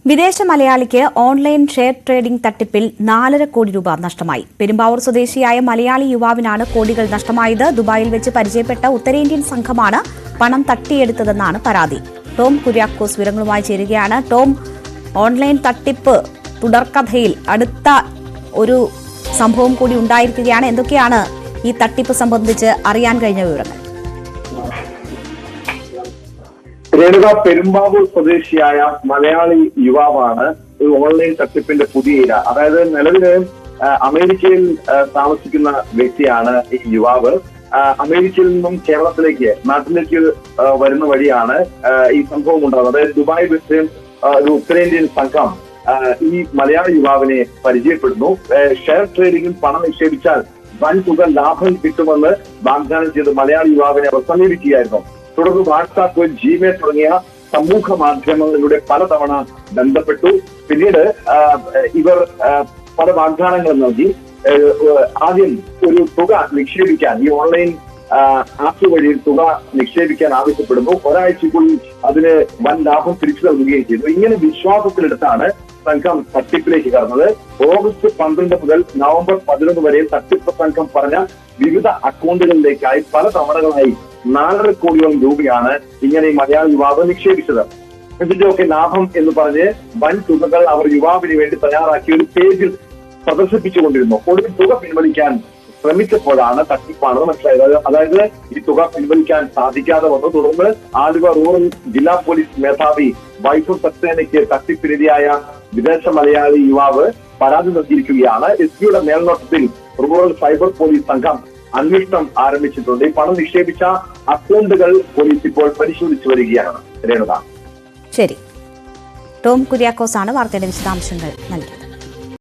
വിദേശ മലയാളിക്ക് online share trading തട്ടിപ്പിൽ 4.5 കോടി രൂപ നഷ്ടമായി. പെരുമ്പാവൂർ സ്വദേശിയായ മലയാളി യുവാവിനാണ് കോടികൾ നഷ്ടമായത്. ദുബായിൽ വെച്ച് പരിചയപ്പെട്ട ഉത്തരേന്ത്യൻ സംഘമാണ് പണം തട്ടിയെടുത്തതെന്നാണ് പരാതി. ടോം കുര്യാക്കോസ് വിവരങ്ങളുമായി ചേരുകയാണ്. ടോം, ഓൺലൈൻ തട്ടിപ്പ് തുടർക്കഥയിൽ അടുത്ത ഒരു സംഭവം കൂടി ഉണ്ടായിരിക്കുകയാണ്. എന്തൊക്കെയാണ് ഈ തട്ടിപ്പ് സംബന്ധിച്ച് അറിയാൻ കഴിഞ്ഞ വിവരങ്ങൾ? രേണുക, പെരുമ്പാവൂർ സ്വദേശിയായ മലയാളി യുവാവാണ് ഒരു ഓൺലൈൻ തട്ടിപ്പിന്റെ പുതിയ ഇര. അതായത് നിലവില് അമേരിക്കയിൽ താമസിക്കുന്ന വ്യക്തിയാണ് ഈ യുവാവ്. അമേരിക്കയിൽ നിന്നും കേരളത്തിലേക്ക് നാട്ടിലേക്ക് വരുന്ന വഴിയാണ് ഈ സംഭവം ഉണ്ടാകുന്നത്. അതായത് ദുബായ് വെച്ച് ഒരു ഉത്തരേന്ത്യൻ സംഘം ഈ മലയാളി യുവാവിനെ പരിചയപ്പെടുന്നു. ഷെയർ ട്രേഡിംഗിൽ പണം നിക്ഷേപിച്ചാൽ വൻ തുക ലാഭം കിട്ടുമെന്ന് വാഗ്ദാനം ചെയ്ത് മലയാളി യുവാവിനെ അവർ സമീപിക്കുകയായിരുന്നു. തുടർന്ന് വാട്സാപ്പ്, ജിമെയിൽ തുടങ്ങിയ സമൂഹ മാധ്യമങ്ങളിലൂടെ പലതവണ ബന്ധപ്പെട്ടു. പിന്നീട് ഇവർ പല വാഗ്ദാനങ്ങൾ നൽകി. ആദ്യം ഒരു തുക നിക്ഷേപിക്കാൻ, ഈ ഓൺലൈൻ ആപ്പ് വഴി തുക നിക്ഷേപിക്കാൻ ആവശ്യപ്പെടുന്നു. ഒരാഴ്ചക്കുള്ളിൽ അതിന് വൻ ലാഭം തിരിച്ചു നൽകുകയും ചെയ്തു. ഇങ്ങനെ വിശ്വാസത്തിലെടുത്താണ് സംഘം തട്ടിപ്പിലേക്ക് കടന്നത്. ഓഗസ്റ്റ് 12 മുതൽ നവംബർ 11 വരെ തട്ടിപ്പ് സംഘം പറഞ്ഞ വിവിധ അക്കൗണ്ടുകളിലേക്കായി പല തവണകളായി 4.5 കോടിയോളം രൂപയാണ് ഇങ്ങനെ ഈ മലയാളി യുവാവ് നിക്ഷേപിച്ചത്. ഇതിന്റെയൊക്കെ ലാഭം എന്ന് പറഞ്ഞ് വൻ തുകകൾ അവർ യുവാവിന് വേണ്ടി തയ്യാറാക്കിയ ഒരു പേജിൽ പ്രദർശിപ്പിച്ചുകൊണ്ടിരുന്നു. ഒടുവിൽ തുക പിൻവലിക്കാൻ ശ്രമിച്ചപ്പോഴാണ് തട്ടിപ്പാണെന്ന് മനസ്സിലായത്. അതായത് ഈ തുക പിൻവലിക്കാൻ സാധിക്കാതെ വന്നു. തുടർന്ന് ആലുവ റൂറൽ ജില്ലാ പോലീസ് മേധാവി വൈഭവ് സക്സേനയ്ക്ക് തട്ടിപ്പിനിരയായ വിദേശ മലയാളി യുവാവ് പരാതി നൽകിയിരിക്കുകയാണ്. എസ്പിയുടെ മേൽനോട്ടത്തിൽ റൂറൽ സൈബർ പോലീസ് സംഘം അന്വേഷണം ആരംഭിച്ചിട്ടുണ്ട്. ഈ പണം നിക്ഷേപിച്ച അക്കൗണ്ടുകൾ പോലീസ് ഇപ്പോൾ പരിശോധിച്ചു വരികയാണ്. രേണുക, ശരി. ടോം കുര്യാക്കോസ് ആണ് വാർത്തയുടെ വിശദാംശങ്ങൾ നൽകിയത്.